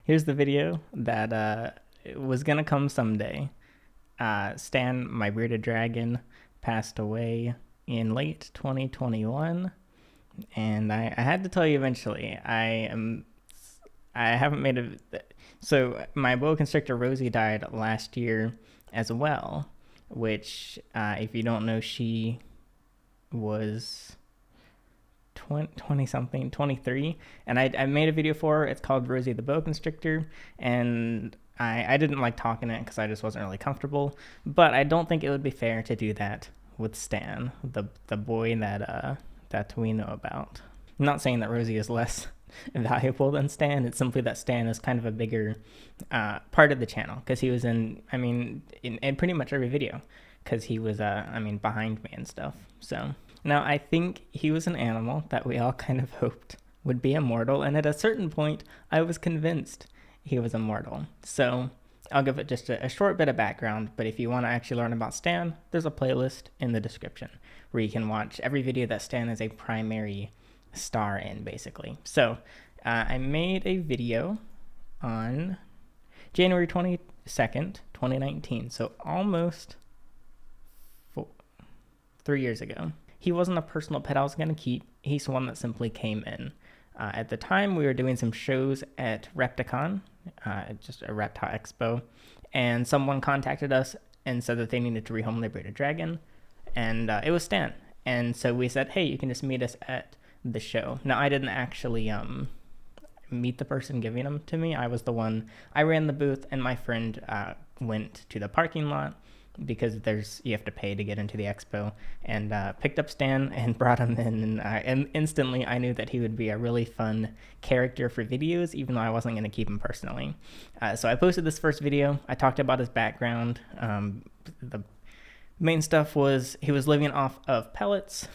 here's the video that was gonna come someday. Stan, my bearded dragon, passed away in late 2021, and I had to tell you eventually. I haven't made a. So my boa constrictor Rosie died last year as well, which, if you don't know, she was 20 something, 23, and I made a video for her. It's called Rosie the Boa Constrictor, and I didn't like talking it because I just wasn't really comfortable, but I don't think it would be fair to do that with Stan, the boy that we know about. I'm not saying that Rosie is less valuable than Stan. It's simply that Stan is kind of a bigger part of the channel because he was in pretty much every video because he was behind me and stuff. So now I think he was an animal that we all kind of hoped would be immortal, and at a certain point I was convinced he was immortal. So I'll give it just a short bit of background, but if you want to actually learn about Stan, there's a playlist in the description where you can watch every video that Stan is a primary star in, basically. So I made a video on January 22nd, 2019, so almost 3 years ago. He wasn't a personal pet I was going to keep. He's one that simply came in. At the time, we were doing some shows at Repticon, just a reptile expo, and someone contacted us and said that they needed to rehome their bearded dragon, and it was Stan. And so we said, hey, you can just meet us at the show. Now, I didn't actually meet the person giving them to me. I was the one, I ran the booth, and my friend went to the parking lot because you have to pay to get into the expo, and picked up Stan and brought him in, and instantly I knew that he would be a really fun character for videos, even though I wasn't going to keep him personally. So I posted this first video. I talked about his background. The main stuff was he was living off of pellets,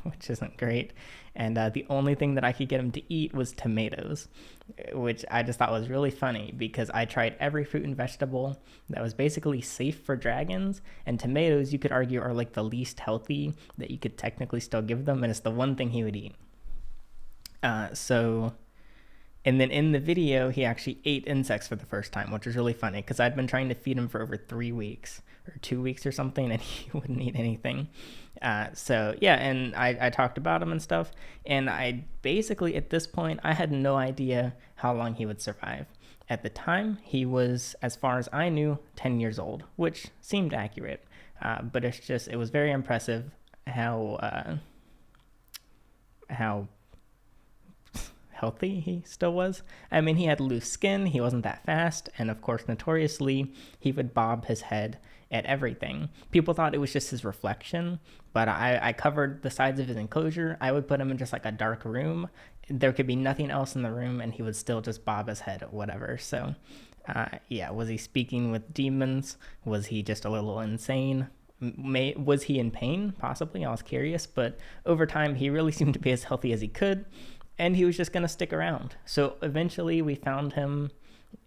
which isn't great, and the only thing that I could get him to eat was tomatoes, which I just thought was really funny because I tried every fruit and vegetable that was basically safe for dragons, and tomatoes, you could argue, are like the least healthy that you could technically still give them, and it's the one thing he would eat. And then in the video, he actually ate insects for the first time, which was really funny because I'd been trying to feed him for over 3 weeks or 2 weeks or something, and he wouldn't eat anything. So yeah, and I talked about him and stuff, and I basically, at this point, I had no idea how long he would survive. At the time, he was, as far as I knew, 10 years old, which seemed accurate, but it was very impressive how healthy he still was. I mean, he had loose skin, he wasn't that fast, and of course, notoriously, he would bob his head at everything. People thought it was just his reflection, but I covered the sides of his enclosure. I would put him in just like a dark room. There could be nothing else in the room, and he would still just bob his head at whatever. So, yeah, was he speaking with demons? Was he just a little insane? Was he in pain? Possibly. I was curious, but over time, he really seemed to be as healthy as he could, and he was just going to stick around. So eventually we found him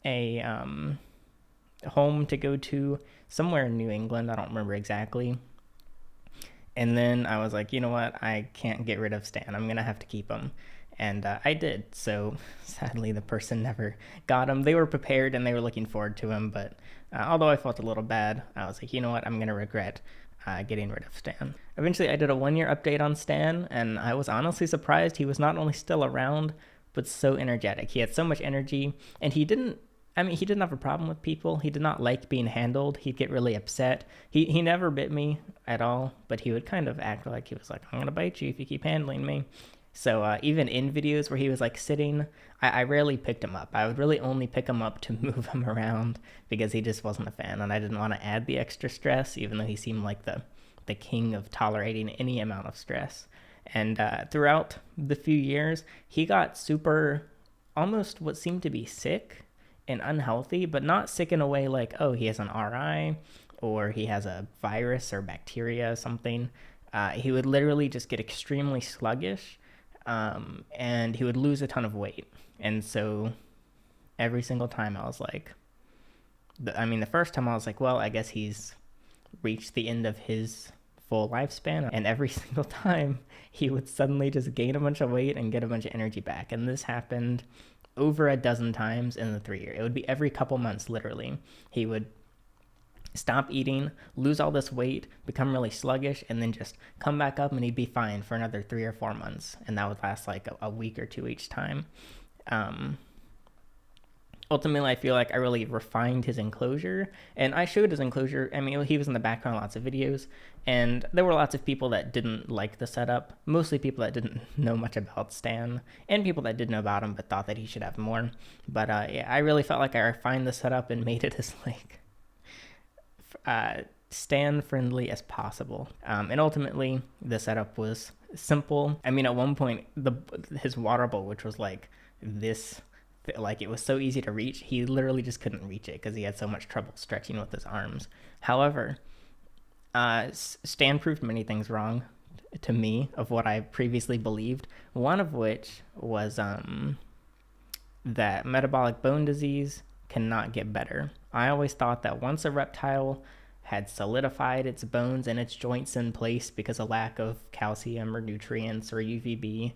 a home to go to somewhere in New England. I don't remember exactly. And then I was like, you know what? I can't get rid of Stan. I'm going to have to keep him. And I did. So sadly, the person never got him. They were prepared and they were looking forward to him. But although I felt a little bad, I was like, you know what? I'm going to regret getting rid of Stan. Eventually, I did a 1-year update on Stan, and I was honestly surprised he was not only still around, but so energetic. He had so much energy, and he didn't have a problem with people. He did not like being handled. He'd get really upset. He never bit me at all, but he would kind of act like he was like, I'm going to bite you if you keep handling me. So even in videos where he was like sitting, I rarely picked him up. I would really only pick him up to move him around because he just wasn't a fan, and I didn't want to add the extra stress, even though he seemed like the king of tolerating any amount of stress. And throughout the few years, he got super, almost what seemed to be sick and unhealthy, but not sick in a way like, oh, he has an RI or he has a virus or bacteria or something. He would literally just get extremely sluggish, and he would lose a ton of weight. And so every single time I was like, the first time I was like, well, I guess he's reached the end of his full lifespan. And every single time he would suddenly just gain a bunch of weight and get a bunch of energy back. And this happened over a dozen times in the 3 year. It would be every couple months, literally. He would stop eating, lose all this weight, become really sluggish, and then just come back up and he'd be fine for another 3 or 4 months. And that would last like a week or two each time. Ultimately, I feel like I really refined his enclosure, and I showed his enclosure. I mean, he was in the background of lots of videos, and there were lots of people that didn't like the setup, mostly people that didn't know much about Stan, and people that did know about him but thought that he should have more. But yeah, I really felt like I refined the setup and made it as like Stan friendly as possible. And ultimately, the setup was simple. I mean, at one point, his water bowl, which was like this, like it was so easy to reach, he literally just couldn't reach it because he had so much trouble stretching with his arms. However, Stan proved many things wrong to me of what I previously believed, one of which was that metabolic bone disease cannot get better. I always thought that once a reptile had solidified its bones and its joints in place because of lack of calcium or nutrients or UVB,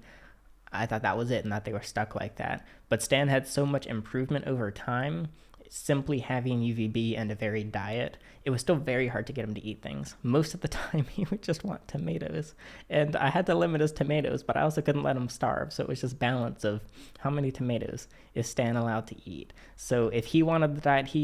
I thought that was it and that they were stuck like that. But Stan had so much improvement over time, simply having UVB and a varied diet. It was still very hard to get him to eat things. Most of the time, he would just want tomatoes. And I had to limit his tomatoes, but I also couldn't let him starve. So it was just balance of how many tomatoes is Stan allowed to eat. So if he wanted the diet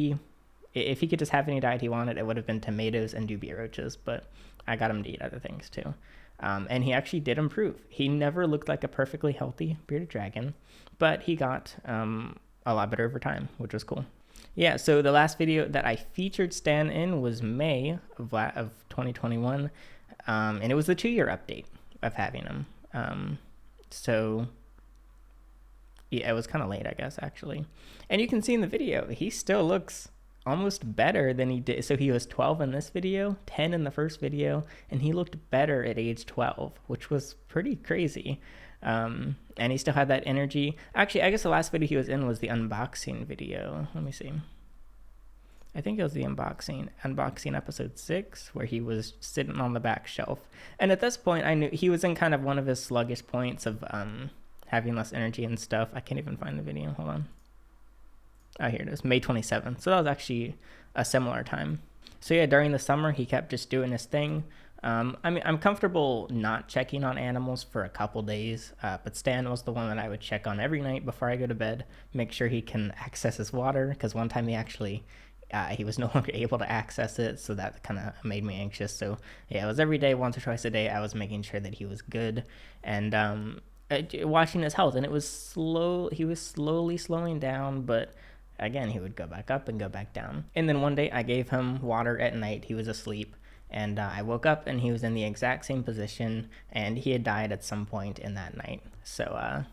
if he could just have any diet he wanted, it would have been tomatoes and dubia roaches. But I got him to eat other things too. And he actually did improve. He never looked like a perfectly healthy bearded dragon, but he got a lot better over time, which was cool. Yeah, so the last video that I featured Stan in was May of 2021, and it was the 2-year update of having him. So yeah, it was kind of late, I guess, actually. And you can see in the video, he still looks almost better than he did. So he was 12 in this video, 10 in the first video, and he looked better at age 12, which was pretty crazy. And he still had that energy. Actually, I guess the last video he was in was the unboxing video. Let me see. I think it was the unboxing episode 6, where he was sitting on the back shelf. And at this point, I knew he was in kind of one of his sluggish points of having less energy and stuff. I can't even find the video. Hold on. Oh, here it is, May 27th. So that was actually a similar time. So yeah, during the summer, he kept just doing his thing. I mean, I'm comfortable not checking on animals for a couple days, but Stan was the one that I would check on every night before I go to bed, make sure he can access his water, because one time he was no longer able to access it, so that kind of made me anxious. So yeah, it was every day, once or twice a day, I was making sure that he was good, and watching his health, and it was slow. He was slowly slowing down, but again, he would go back up and go back down. And then one day I gave him water at night. He was asleep. And I woke up and he was in the exact same position, and he had died at some point in that night. So,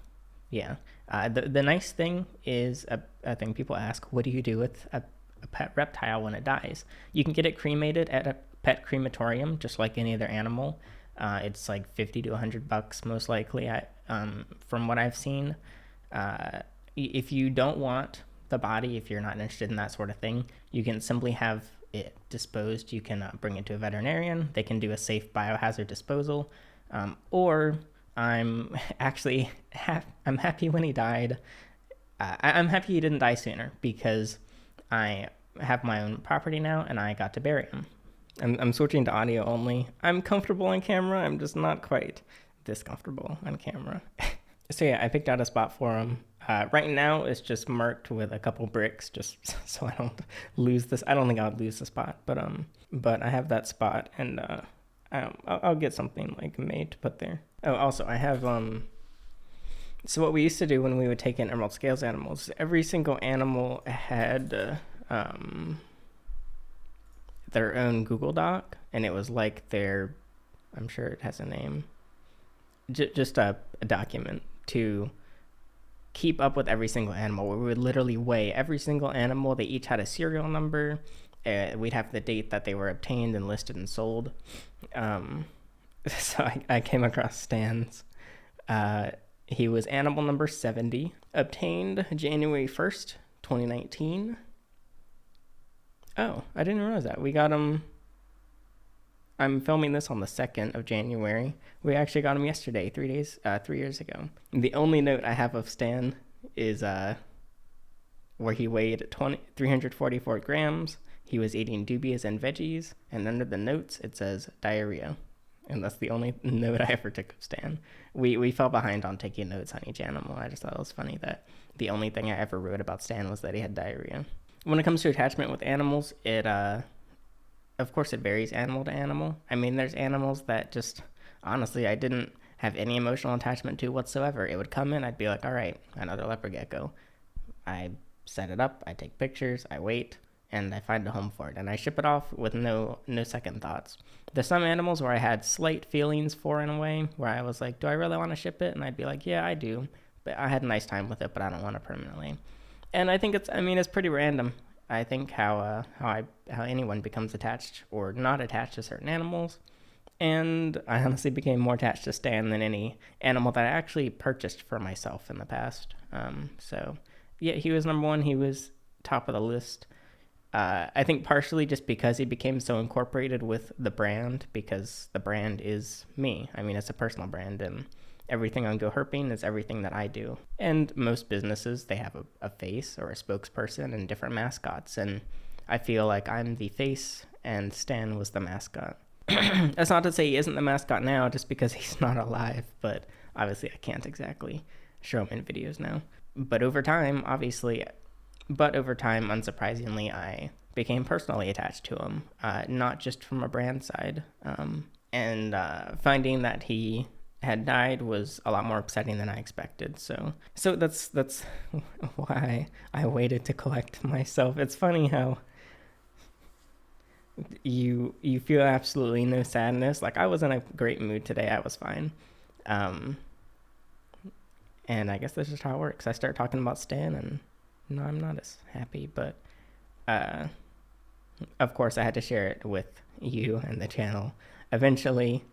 yeah. The nice thing is, a thing people ask, what do you do with a pet reptile when it dies? You can get it cremated at a pet crematorium, just like any other animal. It's like $50 to $100 most likely, from what I've seen. If you don't want the body, if you're not interested in that sort of thing, you can simply have it disposed. You can bring it to a veterinarian. They can do a safe biohazard disposal. Or I'm actually I'm happy when he died. I'm happy he didn't die sooner, because I have my own property now and I got to bury him. I'm switching to audio only. I'm comfortable on camera. I'm just not quite this comfortable on camera. So yeah, I picked out a spot for him. Right now, it's just marked with a couple bricks, just so I don't lose this. I don't think I'll lose the spot, but I have that spot, and I'll get something like made to put there. Oh, also, I have so what we used to do when we would take in Emerald Scales animals, every single animal had their own Google Doc, and it was like I'm sure it has a name, just a document to keep up with every single animal. We would literally weigh every single animal. They each had a serial number. We'd have the date that they were obtained and listed and sold. So I came across Stan's. He was animal number 70, obtained January 1st, 2019. Oh, I didn't realize that. We got him. I'm filming this on the 2nd of January. We actually got him yesterday, 3 years ago. And the only note I have of Stan is where he weighed 344 grams. He was eating dubias and veggies, and under the notes it says diarrhea. And that's the only note I ever took of Stan. We fell behind on taking notes on each animal. I just thought it was funny that the only thing I ever wrote about Stan was that he had diarrhea. When it comes to attachment with animals, it of course it varies animal to animal. I mean, there's animals that just, honestly, I didn't have any emotional attachment to whatsoever. It would come in, I'd be like, all right, another leopard gecko. I set it up, I take pictures, I wait, and I find a home for it, and I ship it off with no second thoughts. There's some animals where I had slight feelings for in a way, where I was like, do I really want to ship it? And I'd be like, yeah, I do, but I had a nice time with it, but I don't want it permanently. And I think it's pretty random. I think how anyone becomes attached or not attached to certain animals. And I honestly became more attached to Stan than any animal that I actually purchased for myself in the past. So yeah, he was number one. He was top of the list. I think partially just because he became so incorporated with the brand, because the brand is me. I mean, it's a personal brand, and everything on GoHerping is everything that I do. And most businesses, they have a face or a spokesperson and different mascots. And I feel like I'm the face and Stan was the mascot. That's not to say he isn't the mascot now just because he's not alive, but obviously I can't exactly show him in videos now. But over time, unsurprisingly, I became personally attached to him, not just from a brand side. And finding that he had died was a lot more upsetting than I expected. So that's why I waited to collect myself. It's funny how you feel absolutely no sadness. Like, I was in a great mood today. I was fine. And I guess that's just how it works. I start talking about Stan and no, I'm not as happy, but of course I had to share it with you and the channel eventually.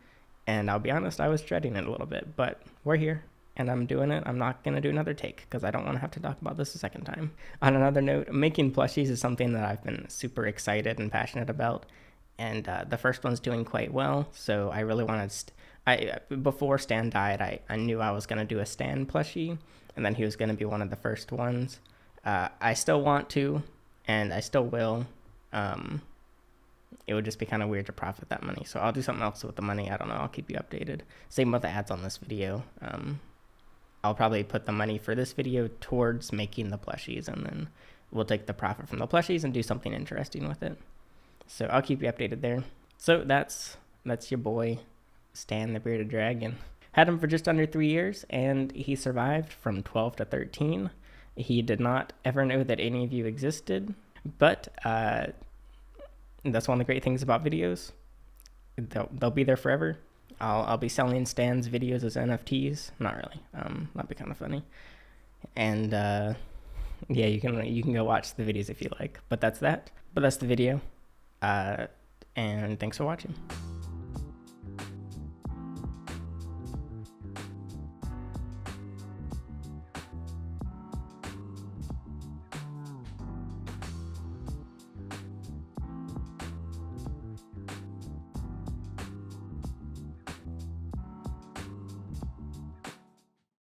And I'll be honest, I was dreading it a little bit, but we're here and I'm doing it. I'm not going to do another take because I don't want to have to talk about this a second time. On another note, making plushies is something that I've been super excited and passionate about. And the first one's doing quite well. So I really wanted, before Stan died, I knew I was going to do a Stan plushie, and then he was going to be one of the first ones. I still want to, and I still will. It would just be kind of weird to profit that money. So I'll do something else with the money. I don't know. I'll keep you updated. Same with the ads on this video. I'll probably put the money for this video towards making the plushies, and then we'll take the profit from the plushies and do something interesting with it. So I'll keep you updated there. So that's your boy, Stan the Bearded Dragon. Had him for just under 3 years, and he survived from 12 to 13. He did not ever know that any of you existed, but that's one of the great things about videos. They'll be there forever. I'll be selling Stan's videos as NFTs. Not really. That'd be kind of funny. And yeah, you can go watch the videos if you like. But that's that. But that's the video. And thanks for watching.